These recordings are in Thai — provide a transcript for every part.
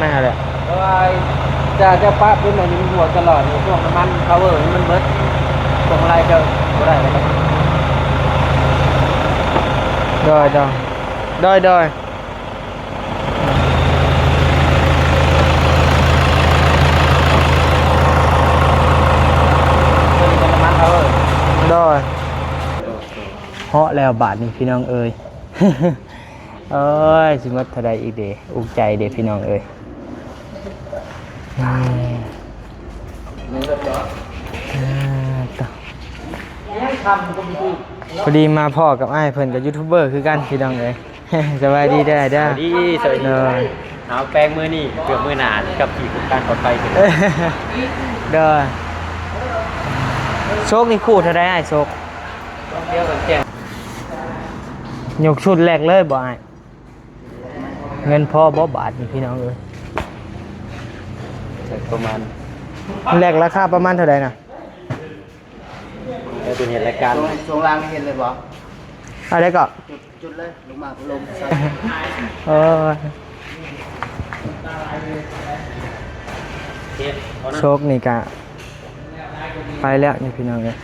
นั่นแหละเพราะว่าจะปะเป็นแบบนี้หัวตลอดในช่วงน้ำมันพาวเวอร์มันเบิดตรงอะไรก็บ่ได้เลยได้น้ำมันพาวเวอร์ได้เหาะแล้วบาทนี่พี่น้องเอ้ย เอ้ยสิมัดทะไดอีกเดอุกใจเดพี่น้องเอ้ยพอดีมาพ่อกับไอ้เพิ่นกับยูทูบเบอร์คือกันพี่น้องเอ้ย สบายดีได้สวัสดีเอาแปลงมือนี่เกือบมือหนากับผีคุมการปลอดภัยกันเด้อโชคนี่คู่เท่าไรไอ้โชคเดียวกันแจ้งยกชุดแรกเลยบ่ไอ้เงินพ่อบ่บาทนี่พี่น้องเอ้ยประมาณแรกราคาประมาณเท่าไรน่ะเป็นเหตุรายการช่วงล่างเห็นเลยบ่อะไรก็จุดเลยลงมาลงโชคนี่กะไปแล้วนี่พี่น้องเลย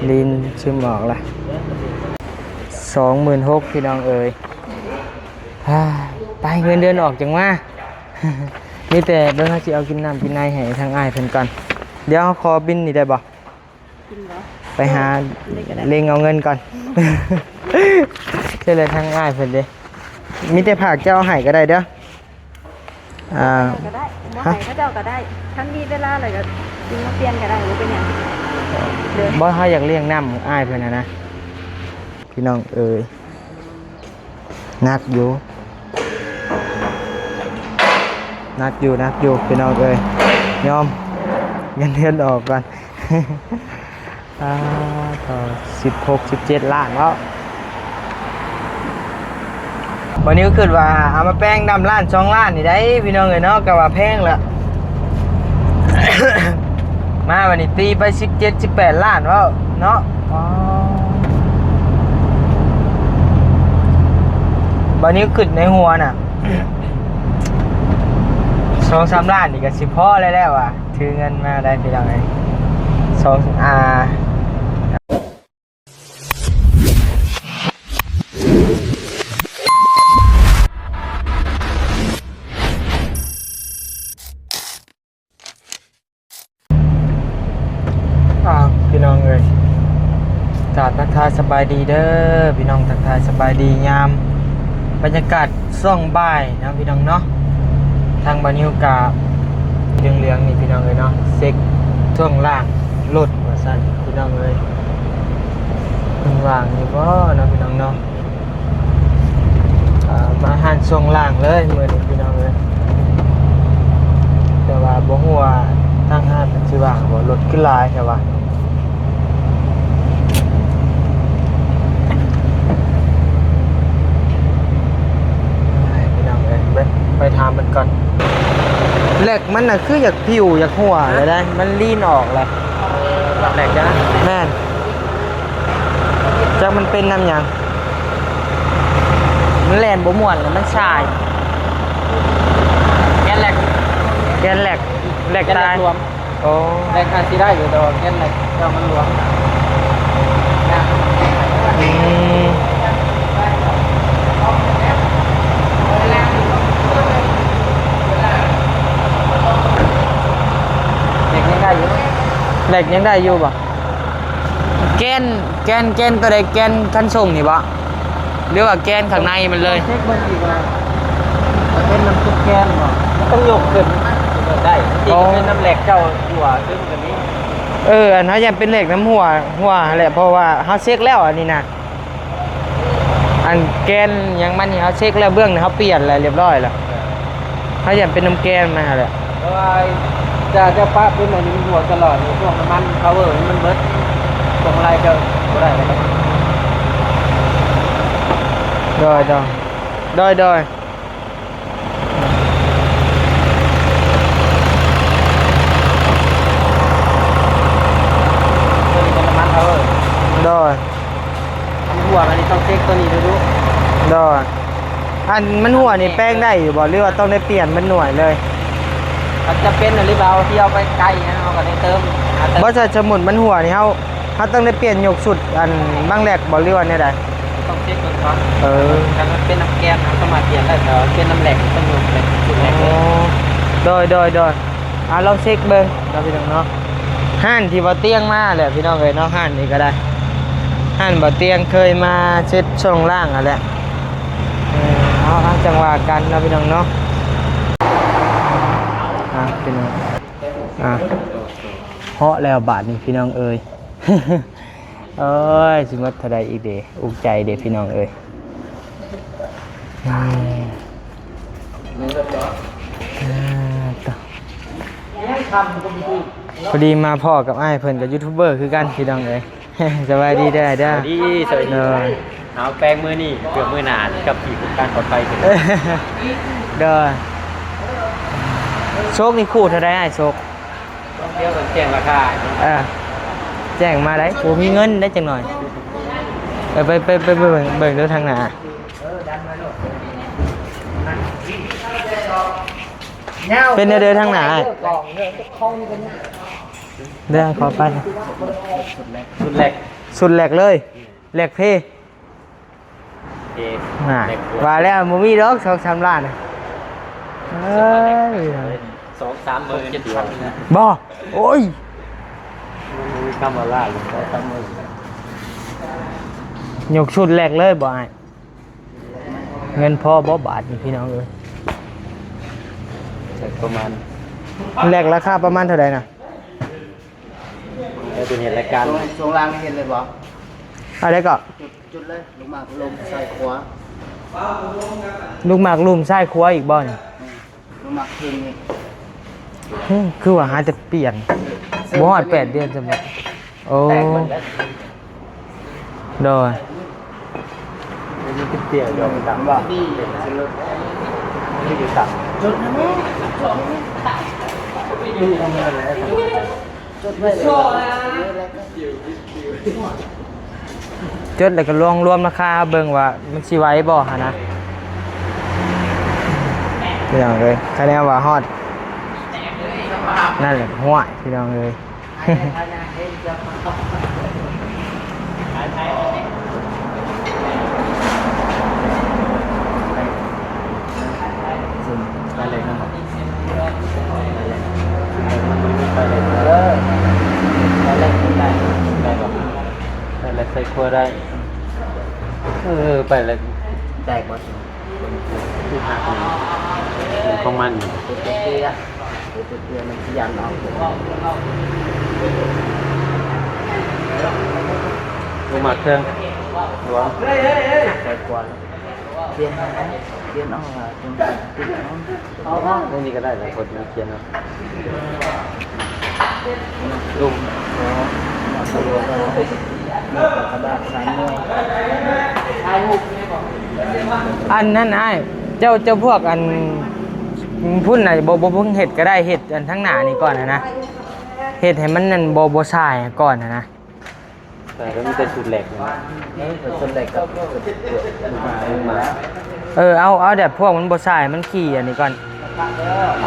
ลินซึมออกละ26,000พี่น้องเอ๋ยไปเงินเดือนออกจังว่า นี่แต่เบิ่งเขาสิเอากินน้ำกินในให้ทางอ้ายเพิ่นก่อนเดี๋ยวขอบินนี่ได้บ่ไปหาเล็งเอาเงินก่อน ใช่เลยทางอ้ายเพิ่นเด้มีแต่ผักเจ้าให้ก็ได้เด้อก็ได้บ่ให้เขาเจ้าก็ได้ท่านมีเวลาอะไรก็จึงมาเปลี่ยนก็ได้หรือเป็นหยังบ่เฮาอยากเลี้ยงน้ำอ้ายเพิ่นนะพี่น้องเอ๋ยนักอยู่พี่น้องเอ้ยยอมเงินเดือนออกก่อน ต่อ16-17 ล้านแล้ววันนี้ก็คือว่าเอามาแป้งดำล้าน2 ล้านนี่ได้พี่น้องเอ้ยเนาะก็ว่าแพงละ มาวันนี้ตีไป17-18 ล้านแล้วเนาะวันนี้ขึ้นในหัวน่ะ 2-3 ล้านนี่ก็สิพอแล้วอ่ะถือเงินมาได้พี่น้องเอ้ยพี่น้องเอ้ยทักทายสบายดีเด้อพี่น้องทักทายสบายดียามบรรยากาศช่วงบ่ายนะพี่น้องเนาะทางบานิวกาเหลืองๆนี่พี่น้องเอ้ยเนาะเซ็กช่วงล่างรถว่าซั่นพี่น้องเอ้ยเพิ่นว่างอยู่บ่เนาะพี่น้องเนาะมาหันช่วงล่างเลยมื้อนี้พี่น้องเอ้ยแต่ว่าบ่ฮู้ว่าทางห้างมันสิว่างบ่รถขึ้นหลายใช่ป่ะไปทำมันก่อนเหล็กมันน่ะคืออยากผิวอยากหัวเลยได้มันลีนออกเลยแหลกจ้ะแม่นจักมันเป็นน้ำยังมันแลนบ่ม่วนแล้วมันชายแกนแหลกตายรวมโอ้แหลกอาจสิได้อยู่แต่ว่าแกนแหลกเรามันรวมเหล็กยังได้อยู่ป่ะแกนตัวใดแกนคันส่งนี่ป่ะหรือว่าแกนข้างในมันเลยเช็คเบิ่งอีกว่าเป็นน้ำซุปแกนบ่ต้องยกขึ้นได้จริงเป็นน้ำแหลกเจ้าหัวซึ่งกันนี้อันนั้นยังเป็นเหล็กน้ำหัวแหละเพราะว่าเขาเช็คแล้วอันนี้นะอันแกนยังมันนี่เขาเช็คแล้วเบื้องเขาเปลี่ยนอะไรเรียบร้อยแล้วเขายังเป็นน้ำแกนมาแหละเพราะว่าจะปะเป็นแบบนี้หัวตลอดในช่วงน้ำมันพาวเวอร์มันเบิดตรงอะไรก็บ่ได้เลยได้ตัวนี้เป็นน้ำมันพาวเวอร์หัวอันนี้ต้องเช็คตัวนี้ดูได้ อันมันหัวนี่แป้งได้อยู่บ่หรือว่าต้องได้เปลี่ยนมันหน่วยเลย มันจะเป็นหรือเปล่าที่เอาไปไกลนะเราก็ได้เติม บ่ใช่สมุนมันหัวนี่เฮาต้องได้เปลี่ยนยกสุดอันบางแรกบ่หรือว่าแนวใด ต้องเช็คก่อนครับ ถ้า มันเป็นน้ำแกนนะสามารถเปลี่ยนได้แต่เป็นน้ำแหลกต้องยกเป็นจุดแหลกเลย โดยลองเช็คเบิ่งเราพี่น้องเนาะห้านที่บ่เตียงมาแหละพี่น้องเอ้ยเนาะห้านนี่ก็ได้ห้านบ่เตียงเคยมาเช็ดช่องล่างอ่ะแหละเอาจังหวะกันเนาะพี่น้องเนาะพี่น้องเหาะแล้วบาทนี่พี่น้องเอ้ย เอ้ยสิมัดเท่าใดอีกเด้อุกใจเด้พี่น้องเอ้ยพอดีมาพ่อกับอ้ายเพิ่นกับยูทูบเบอร์คือกันพี่น้องเอ้ย สบายดีได้เด้อ ดีสวัสดีเอาแปลงมือนี่เกือบมือหนากับผีคุ้มกันปลอดภัย เด้อโชคนี่คู่เท่าใดอ้ายโชค เที่ยวกันแจ้งราคา แจ้งมาได้โอ้มีเงินได้จังหน่อยไปเบิ่งเด้อทางหน้าเป็นเด้อทางหน้าเด้อขอไป สุดแหลก สุดแหลกเลยแหลกเพว่าแล้วบ่มีดอก2-3ล้านเอ้ย 2-3 หมื่น7,000นะ บ่โอ้ย มีคำว่าล่าอยู่ได้3 หมื่น ยกชุดแหลกเลยบ่อ้ายเงินพอบ่บาทนี่พี่น้องเอ้ย ประมาณ แหลกราคาประมาณเท่าใดน่ะ เป็นเหตุรายการ ช่วงล่างนี่เห็นเลยบ่ อะไรก็ จุดเลยลงมาลมใส่ขวา ลูกหมากลุ่มซ้ายครัวอีกบ่นี่ ลงมาคืนนี่ คือว่าหาจะเปลี่ยนบ่ฮอด8 เดือนจังบ่โอ้โดย นี่เป็นเตี้ยเดียวกันต่างว่านี่อยู่ต่ำ จุดนะแม่จุดไว้เลย จดแล้วก็รวมราคาเบิ่งว่ามันสิไหวบ่หั่นนะพี่น้องเอ้ยคะแนนว่าฮอดนั่นแหละห้วยพี่น้องเอ้ย ไปเลยนะไปเลยไปเลยได้ได้หรอไปเลยใส่ครัวได้ไปเลย แตกบ่ ที่หักมันของมัน เตี้ยมันสิยันเอา ลงมาเครื่องรวม ใส่ขวาเปลี่ยนเอาตรงติดเอา เรื่องนี้ก็ได้หลายคนมาเขียนเนาะลุง สะดวกเอากระดาษ3หน่วย อันนั้นอ้ายเจ้าพวกอันพุ่นน่ะบ่เพิ่งเฮ็ดก็ได้เฮ็ดอันทั้งหน้านี่ก่อนนะเฮ็ดให้มันนั่นบ่สายก่อนนะ แต่ก็มีแต่ชุดแหลกนะ คนแรกก็มา เอาแบบพวกมันบ่สายมันขี้อันนี้ก่อน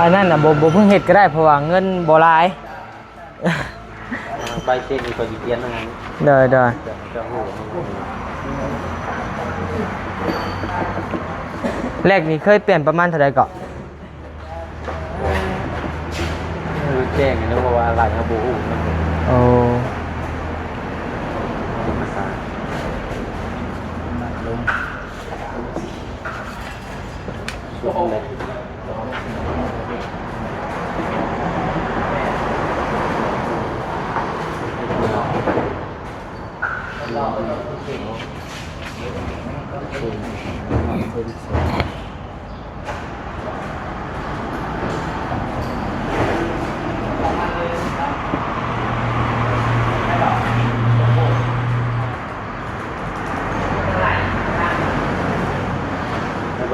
อันนั้นน่ะบ่เพิ่งเฮ็ดก็ได้เพราะว่าเงินบ่หลาย ใบเช็คมีคนเขียนนะ เด้อ จะหู แรกนี่เคยเปลี่ยนประมาณเท่าใดก็ แจ้งนะเพราะว่าหลายเขาบูหูมัน โอ้ ภาษา ลง ชุดแหลก แล้ว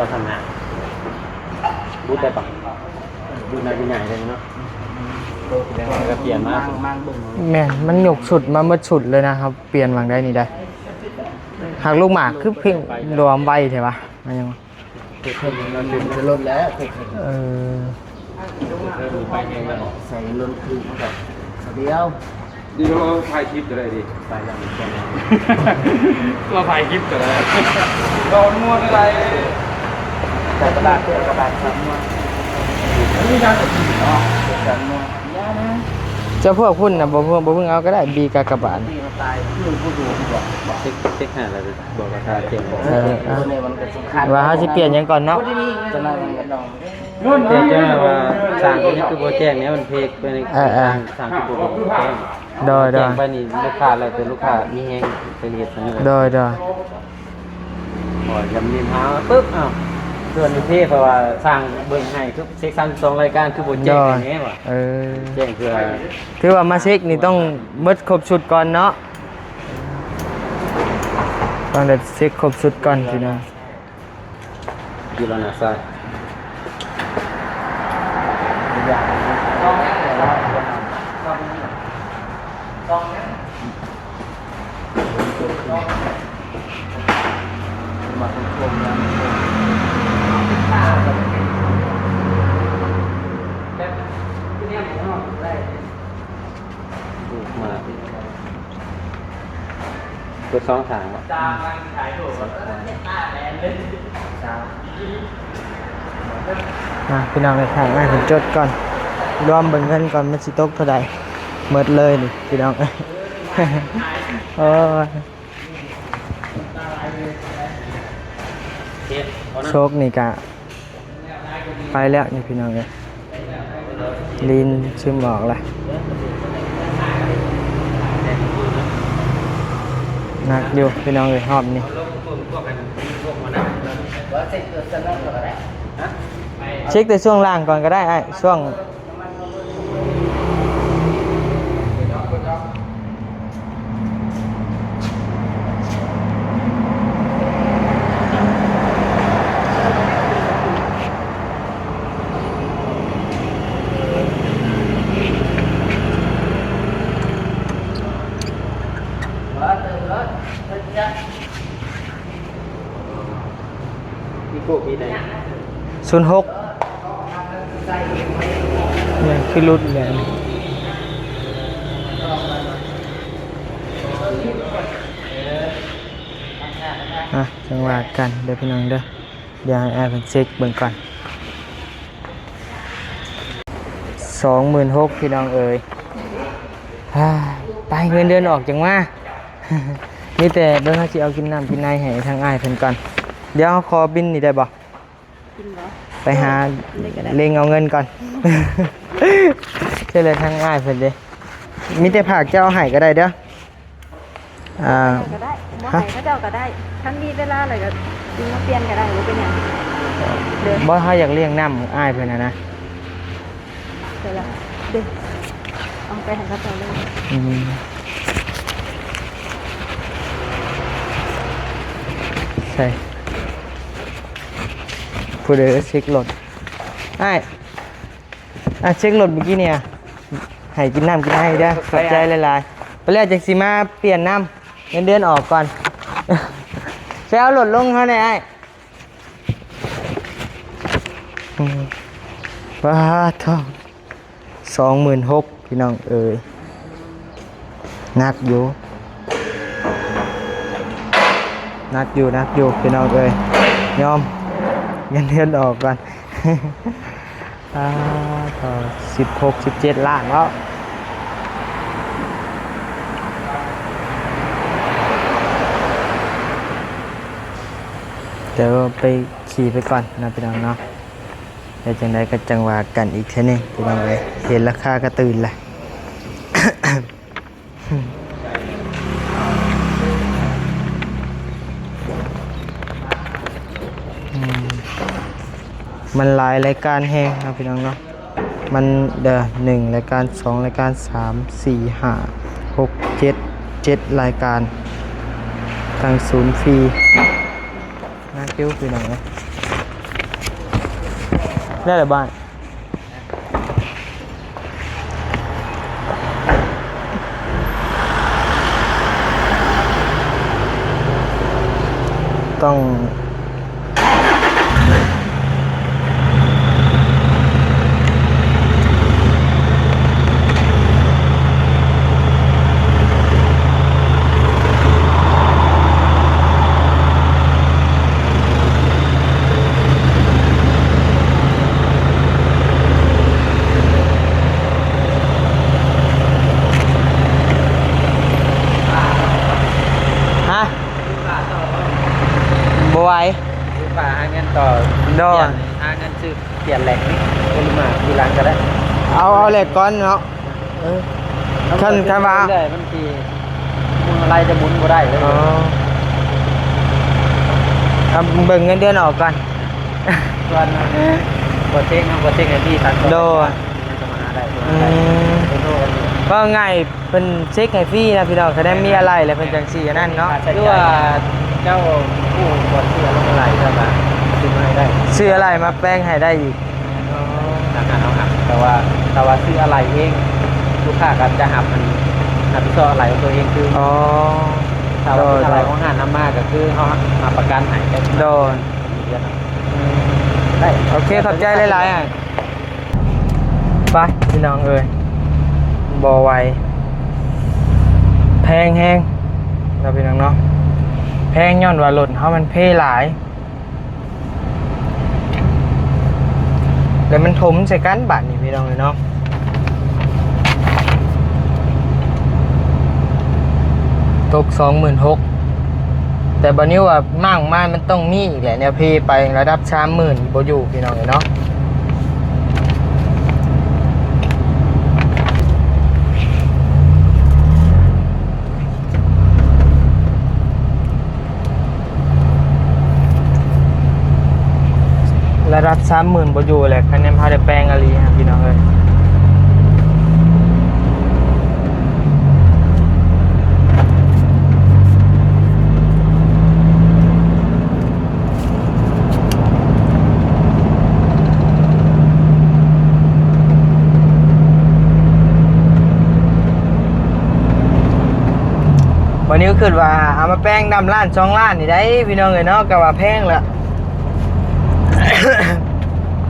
เราทำงานบูธได้ปะบูธนายใหญ่เลยเนาะก็เปลี่ยนมาก มั่งบึ้ง แม่นมันยกชุดมาเบิดชุดเลยนะครับ เปลี่ยนวางได้นี่ได้หากลูกหมากคือเพียงรวมไว้ใช่ปะมันยัง เพิ่มเราดึง จะลดแล้วเ เออ เพิ่มไปเองเลย ใส่ลนคือมันแบบเดียว ดีเราถ่ายคลิปจะได้ดิ ไปแล้วมันแค่ เราถ่ายคลิปจะได้โดนม้วนอะไร แต่กระดาษซ้ำว่านี่น่าจะดีเนาะซ้ำว่าย่านะ เจ้าพวกพุ่นนะบ่เพิ่งเอาก็ได้บีกากบาท ที่มันตายคือผู้ดูบอก เช็คหาอะไรบอกราคาเจ็บ เออ ตัวนี้มันก็สำคัญ ว่าเขาสิเปลี่ยนหยังก่อนเนาะ จะนั่งกันนอง เจ๊จ้าว่าสร้างตัวนี้คือโปรแจ้งเนี้ยมันเพกไปในสร้างคือโปรแจ้ง โดย แจ้งไปนี่ลูกค้าอะไรเป็นลูกค้ามีแห้งเป็นเหตุสังเกต โดย พอยำนินหาปุ๊บอ้าวส่วนที่เพราะว่าสร้างเบิ่งให้คือเซ็กซัน2รายการคือโปรแจ้งอย่างนี้ว่ะ เออ แจ้งเพื่อ ถือว่ามาเช็คนี่ต้องหมดครบชุดก่อนเนาะต้องได้เช็คครบชุดก่อนพี่น้อง อยู่แล้วนะซาย อย่างต้องแต่ละมาเป็นช่วงนั้น ลูกมาเปิด2ทางว่ะ พี่น้องในทางให้ผมจดก่อนรวมเบิ่งเงินก่อนมันสิตกเท่าใดหมดเลยนี่พี่น้อง โอ้ยโชคนี่กะไปแล้วนี่พี่น้องเลยลีนซึมออกละหนักอยู่พี่น้องเลยหอบนี่ ว่าเสร็จเกิดจะนั่งก็ได้ เช็คแต่ช่วงล่างก่อนก็ได้ไอ้ช่วงพี่กู้พี่ไหน 06เนี่ยคือรุดเลยจังหวะกันเดี๋ยวพี่น้องเด้อเดี๋ยวให้แอร์เพิ่นเช็คเบิ่งก่อน26,000พี่น้องเอ๋ยไปเงินเดือนออกจังว่า มีแต่เบิ่งเขาสิเอากินน้ำกินในให้ทางอ้ายเพิ่นก่อนเดี๋ยวเขาขอบินนี่ได้บ่ กินเหรอ ไปหาเล็งเอาเงินก่อน ใช่เลยทั้งง่ายเพิ่นเด้มีแต่ผักเจ้าให้ก็ได้เด้อก็ได้บ่ให้เขาเจ้าก็ได้ท่านมีเวลาอะไรก็กินมาเปลี่ยนก็ได้บ่เป็นหยังเด้อ บ่เฮาอยากเลี้ยงน้ำอ้ายเพิ่นนะ เดี๋ยวละเด้อเอาไปให้เขาเจ้าเลย อืมใช่ผู้ใดเช็ครถอ้ายเช็ครถเมื่อกี้เนี่ยให้กินน้ำกินให้เด้อขอบใจหลายๆไปแล้วจังสิมาเปลี่ยนน้ำเงินเดือนออกก่อน ใช้เอารถลงเขาหน่อยไอ้ว้าท้อง26,000พี่น้องเอ๋ยหนักอยู่พี่น้องเอ๋ยยอมเงินเดือนออกก่อน ต่อ16-17 ล้านแล้วเดี๋ยวไปขี่ไปก่อนนะพี่น้องเนาะเดี๋ยวจังไดก็จังว่ากันอีกเท่านึงพี่น้องเลยเห็นราคาก็ตื่นละ มันหลายรายการแห้งนะพี่น้องเนาะมัน1รายการ2รายการ3 4 5 6 7รายการทางศูนย์ฟรีน่าเกี้ยวพี่น้องเนาะได้หรือบ้านต้อง โดน หาเงินซื้อเปลี่ยนแหล่งนี่คนมาทีหลังก็ได้ เอาเหล็กก่อนเนาะขั้นคำว่า เรื่อยๆบางทีมุนอะไรจะหมุนก็ได้เลย อ๋อเอาเบิ่งเงินเดือนออกก่อน ส่วนโปรเจกต์โปรเจกต์ที่ตัด โดน จะมาหาได้ อืม โดน ก็ง่ายเป็นเช็คให้ฟรีนะพี่น้องคะแนนมีอะไรเลยเป็นจังซี่อันนั่นเนาะ คือว่าเจ้าผู้กดเสื้อลงอะไรใช่ไหมซื้อมาให้ได้ ซื้ออะไรมาแป้งให้ได้อีก ทางการเอาหักแต่ว่าซื้ออะไรเองลูกค้าก็จะหับมันหับผิดชอบอะไรของตัวเองคือ อ๋อ ถ้าว่าซื้ออะไรของหาน้ำมากก็คือเขาหับประกันให้ได้ โดน ได้ โอเคขอบใจหลายๆอ่ะไปพี่น้องเอ้ยบ่ไหวแพงแฮงเราพี่น้องเนาะแพงย้อนว่ารถเฮามันเพหลายแล้วมันถมใส่กันบาทนี่พี่น้องเลยเนาะตก 26,000แต่บัดนี้ว่ามั่งมามันต้องมีอีกแหละเนี่ยพี่ไประดับ 30,000บ่อยู่พี่น้องเลยเนาะระดับ 30,000บ่อยู่แหละคะแนนพาได้แปลงอะไรครับพี่น้องเอ้ยวันนี้ก็คือว่าเอามาแป้งดำล้าน2ล้านนี่ได้พี่น้องเอ้ยเนาะก็ว่าแพงแล้ว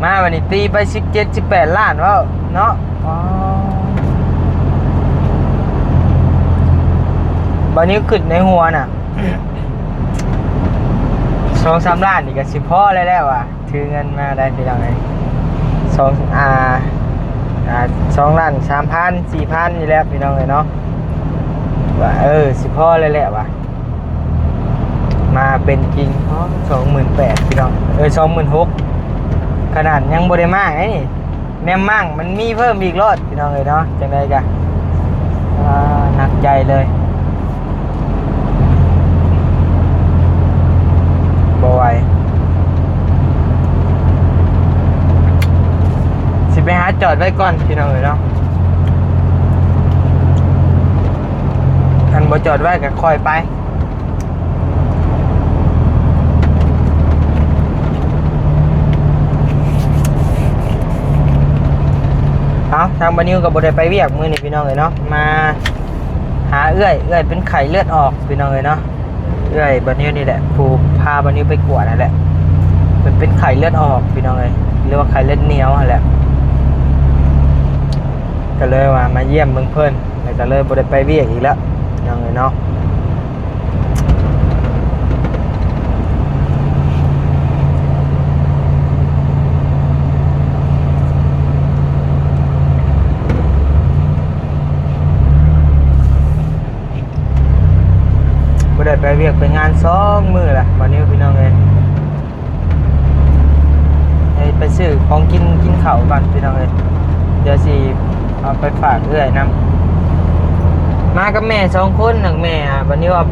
มาวันนี้ตีไป17-18 ล้านว่าเนาะอ๋อวันนี้ขึ้นในหัวน่ะ 2-3 ล้านนี่ก็สิพอแล้วอ่ะถือเงินมาได้พี่น้องเอ้ย2 ล้าน 3,000 4,000นี่แหละพี่น้องเอ้ยเนาะว่าสิพอแล้วแหละว่ะมาเป็นจริง28,000พี่น้อง26,000ขนาดยังบ่ได้มากไอ้นี่แนมมั่งมันมีเพิ่มอีกรอดพี่น้องเอ้ยเนาะจังได๋กะหนักใจเลยบ่ไหวสิไปหาจอดไว้ก่อนพี่น้องเอ้ยเนาะคันบ่จอดไว้ก็ค่อยไปเอาทางบานิวกับบได้ไปเวียกมือนี่พี่น้องเลยเนาะมาหาเอื้อยเป็นไข้เลือดออกพี่น้องเลยเนาะเอื้อยบานิวนี่แหละผู้พาบานิวไปกวดนั่นแหละเป็นไข้เลือดออกพี่น้องเลยเรียกว่าไข้เลือดเหนียวนั่นแหละก็เลยว่ามาเยี่ยมเบิ่งเพิ่นแล้วก็เลยบ่ได้ไปเวียกอีกแล้วพี่น้องเลยเนาะได้ไปเวียกไปงาน2 มื้อละวันนี้พี่น้องเอ้ยไปซื้อของกินข้าวก่อนพี่น้องเอ้ยเดี๋ยวสิเอาไปฝากเอื้อยนำมากับแม่2 คนหนึ่งแม่วันนี้เอา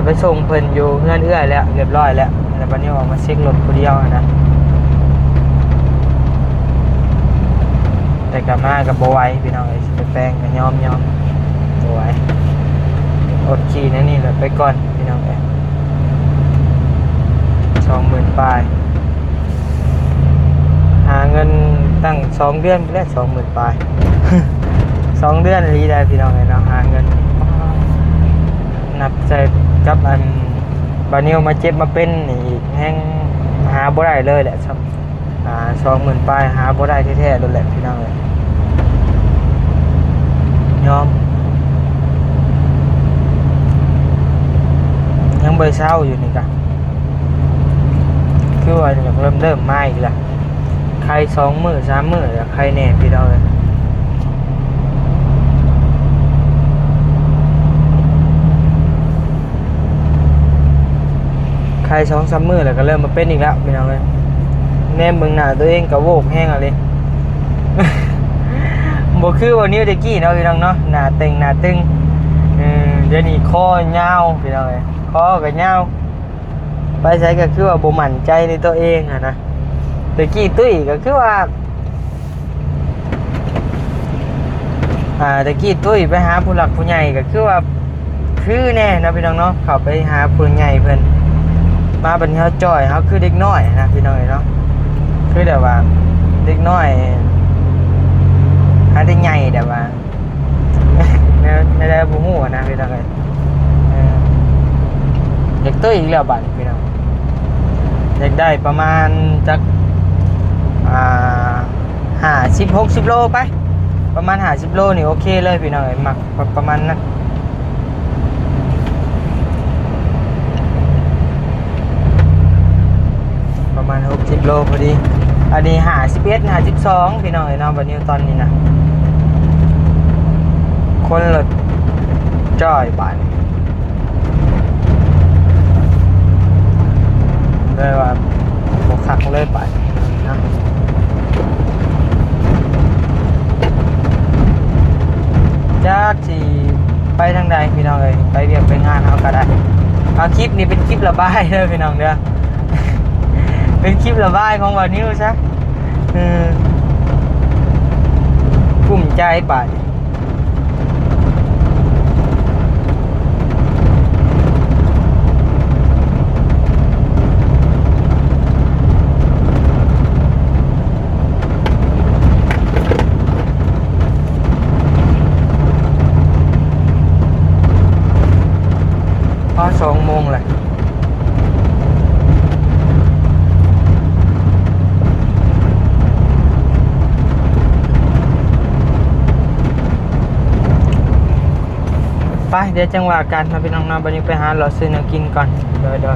ไปส่งเพิ่นอยู่เฮือนเอื้อยแล้วเรียบร้อยแล้ววันนี้ออกมาเช็ครถผู้เดียวนะแต่กลับมากับบ่ไหวพี่น้องเอ้ยสิไปแปลงก็ยอมบ่ไหวอดขี่นั่นนี่แหละไปก่อนพี่น้องเอ้ย20,000 ปลายหาเงินตั้ง2 เดือนไปแล้ว 20,000 ปลาย 2 เดือนรีได้พี่น้องเอ้ยเนาะหาเงินนับใจกับอันบานิวมาเจ็บมาเป็นนี่แห้งหาบ่ได้เลยแหละครับ20,000 ปลายหาบ่ได้แท้ๆเลยแหละพี่น้องเอ้ยยอมยังเบอร์เช้าอยู่นี่กะคือว่าอยากเริ่มมาอีกแล้วใคร2 มื้อ 3 มื้อแล้วใครแน่พี่น้องเลยใคร ร2-3 มื้อแล้วก็เริ่มมาเป็นอีกแล้วพี่น้องเอ้ยแนมเบิ่งหน้าตัวเองก็โวกแห้งอะไร บ่คือวันนี้ตะกี้เนาะพี่น้องเนาะหน้าเต็งหน้าตึงเดี๋ยวนี้คอยาวพี่น้องเอ้ยคอก็ยาวไปไสก็คือว่าบ่มั่นใจในตัวเองอะนะตะกี้ตุ้ยก็คือว่าตะกี้ตุ้ยไปหาผู้หลักผู้ใหญ่ก็คือว่าคือแน่นะพี่น้องเนาะเข้าไปหาผู้ใหญ่เพิ่นมาบัดนี้เฮาจ้อยเฮาคือเด็กน้อยนะพี่น้องเอ้ยเนาะคือแบบว่าเด็กน้อยหาได้ใหญ่แต่ว่า ไม่ได้บูฮู้นะพี่น้องเอ้ยอยากตุ้ยอีกแล้วบัดพี่น้องอยากได้ประมาณจัก50-60 โลไปประมาณ50 โลนี่โอเคเลยพี่น้องเอ้ยมักประมาณนั้นประมาณ60 โลพอดีอันนี้51-52พี่น้องเอ้ยเนาะบัดนี้ตอนนี้นะคนละจ้อยบาทเลยว่าบกคักเลยบาทนะจากที่ไปทางใดพี่น้องเลยไปเรียกไปงานเอาก็ได้เอาคลิปนี้เป็นคลิประบายเลยพี่น้องเด้อ เป็นคลิประบายของวันนี้ซะกุ้มใจบาท2 โมงแหละไปเดี๋ยวจังหวะกันมาพี่น้องๆบัดนี้ไปหาเราซื้อแนวกินก่อนเดี๋ยว